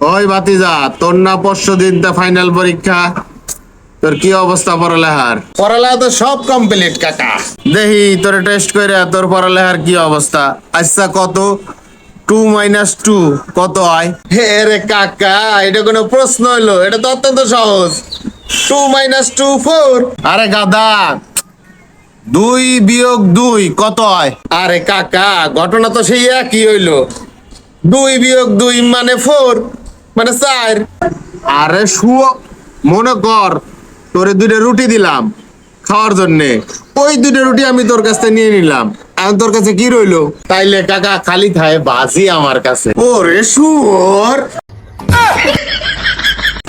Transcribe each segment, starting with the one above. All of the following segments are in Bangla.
ওই ভাতিজা, তোর না পরশু দিন ফাইনাল পরীক্ষা? তোর কি অবস্থা পড়ালেখার? পড়ালেখা তো সব কমপ্লিট কাকা। দেখি তোর টেস্ট করে তোর পড়ালেখার কি অবস্থা। আচ্ছা, কত 2 - 2 কত হয়? হে রে কাকা, এটা কোনো প্রশ্ন হইলো? এটা তো অত্যন্ত সহজ। 2 - 2 4। আরে গাধা, 2 - 2 কত হয়? আরে কাকা, ঘটনা তো সেই একই হইলো। 2 - 2 মানে 4, মানে 4। আরে শুয়ো, মনে কর তোরে 2টা রুটি দিলাম খাওয়ার জন্যে। ওই 2টা রুটি আমি তোর কাছ থেকে নিয়ে নিলাম। এখন তোর কাছে কি রইলো? তাইলে কাকা খালি থায় বাজি আমার কাছে। ওরে শুয়োর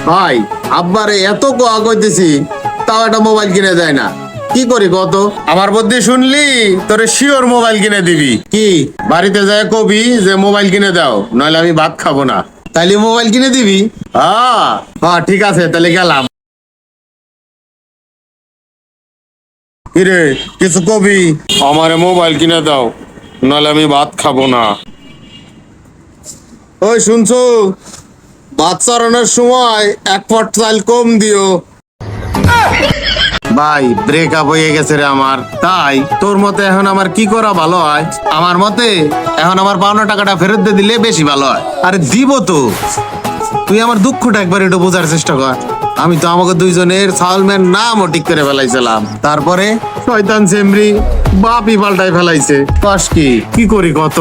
ভাই, আব্বারে এত কোয়া কইতেছি, তাও একটা মোবাইল কিনে দেয় না। কি করি কত? আমার বুদ্ধি শুনলি, তোরে শিওর মোবাইল কিনে দিবি। কি বাড়িতে যায় কবি যে মোবাইল কিনে দাও, নইলে আমি ভাত খাবো না। তাইলে মোবাইল কিনে দিবি? হ্যাঁ হ্যাঁ, ঠিক আছে, তাহলে গেলাম। কিরে, কিছু কবি? আমারে মোবাইল কিনে দাও, নইলে আমি ভাত খাবো না। ওই শুনছো, ভাত চড়ানোর সময় 1 পট চাল কম দিও। ভাই, ব্রেকআপ হয়ে গেছে রে আমার। তাই তোর মতে এখন আমার কি করা ভালো হয়? আমার মতে এখন আমার পাওনা টাকাটা ফেরত দিয়ে দিলে বেশি ভালো হয়। আরে দিব তো, তুই আমার দুঃখটা একবার একটু বোঝার চেষ্টা কর। আমি তো আমাকে দুইজনের সালম্যান নামও ঠিক করে ফেলাইছিলাম, তারপরে শয়তান সেমরি বাপই পাল্টাই ফেলাইছে। কস কি করি কত?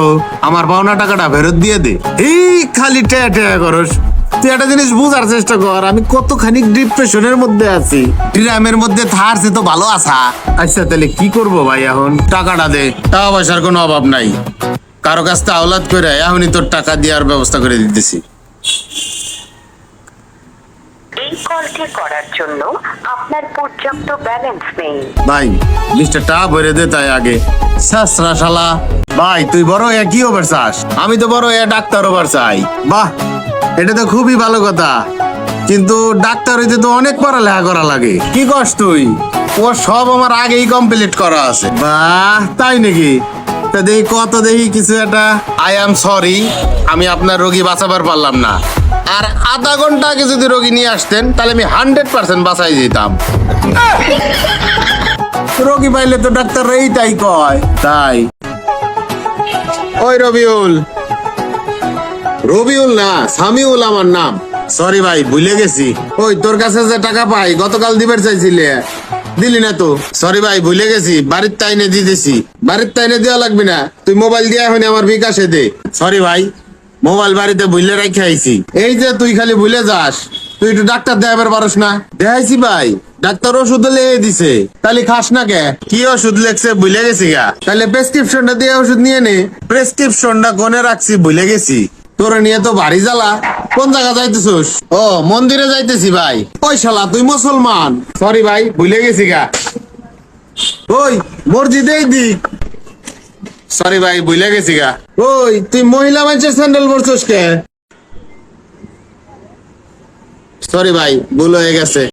আমার পাওনা টাকাটা ফেরত দিয়ে দে। এই খালি ট্যা ট্যা করস। তুই একটা জিনিস বুঝার চেষ্টা কর, আমি কতখানি ডিপ্রেশনের মধ্যে আছি। ড্রামের মধ্যে থারছে তো ভালো আসা। আচ্ছা, তাহলে কি করব ভাই? এখন টাকাটা দে। টাকা পয়সার কোনো অভাব নাই, কারো কাছ থেকে আওলাদ করে এখনই তোর টাকা দেওয়ার ব্যবস্থা করে দিতেছি। এই কলটি করার জন্য আপনার পর্যাপ্ত ব্যালেন্স নেই। ভাই, লিস্টটা টা ভরে দে তাই আগে। সাসরা শালা। ভাই, তুই বড় এ কি ওভার চাস? আমি তো বড় এ ডাক্তার ওভার চাই। বাহ, এটা তো খুবই ভালো কথা, কিন্তু ডাক্তার হইতে তো অনেক পড়ালেখা করা লাগে। কি করস তুই? ও সব আমার আগেই কমপ্লিট করা আছে। বাহ, তাই নাকি? তা দেখি কত, দেখি কিছু একটা। আই এম সরি, আমি আপনার রোগী বাঁচাবার পারলাম না। আর আধা ঘন্টা আগে যদি রোগী নিয়ে আসতেন, তাহলে আমি 100% বাঁচাই দিতাম। রোগী পাইলে তো ডাক্তার এইটাই কয়। তাই ওই রবিউল, রবিউল না সামিউল আমার নাম। সরি ভাই, ভুলে গেছি। ওই তোর কাছে যে টাকা পাই গতকাল দিবার চাইছিলে, দিলি না তো? সরি ভাই, ভুলে গেছি। বাড়ির তাইনে দিতেছি। বাড়ির তাইনে দেওয়া লাগবে না, তুই মোবাইল দিয়ে এখন আমার বিকাশে দে। সরি ভাই, মোবাইল বাড়িতে ভুলে রেখে আইছি। এই যে তুই খালি ভুলে যাস, তুই একটু ডাক্তার দেখাবার পারস না? দেখাইছি ভাই, ডাক্তার ওষুধ লিখে দিছে। তাহলে খাস না কে? কি ওষুধ লেখছে ভুলে গেছি গা। তাহলে প্রেসক্রিপশনটা দিয়ে ওষুধ নিয়ে নে। প্রেসক্রিপশনটা কোনে রাখছি ভুলে গেছি। তোরে নিয়ে তো বাড়ি জ্বালা। কোন জায়গা যাইতেছিস? ও, মন্দিরে যাইতেছি ভাই। ওই শালা, তুই মুসলমান? সরি ভাই, ভুলে গেছি গা। ওই মসজিদেই দিক। সরি ভাই, ভুলে গেছি গা। ওই তুই মহিলা মানুষের স্যান্ডেল পরছিস কে? সরি ভাই, ভুল হয়ে গেছে।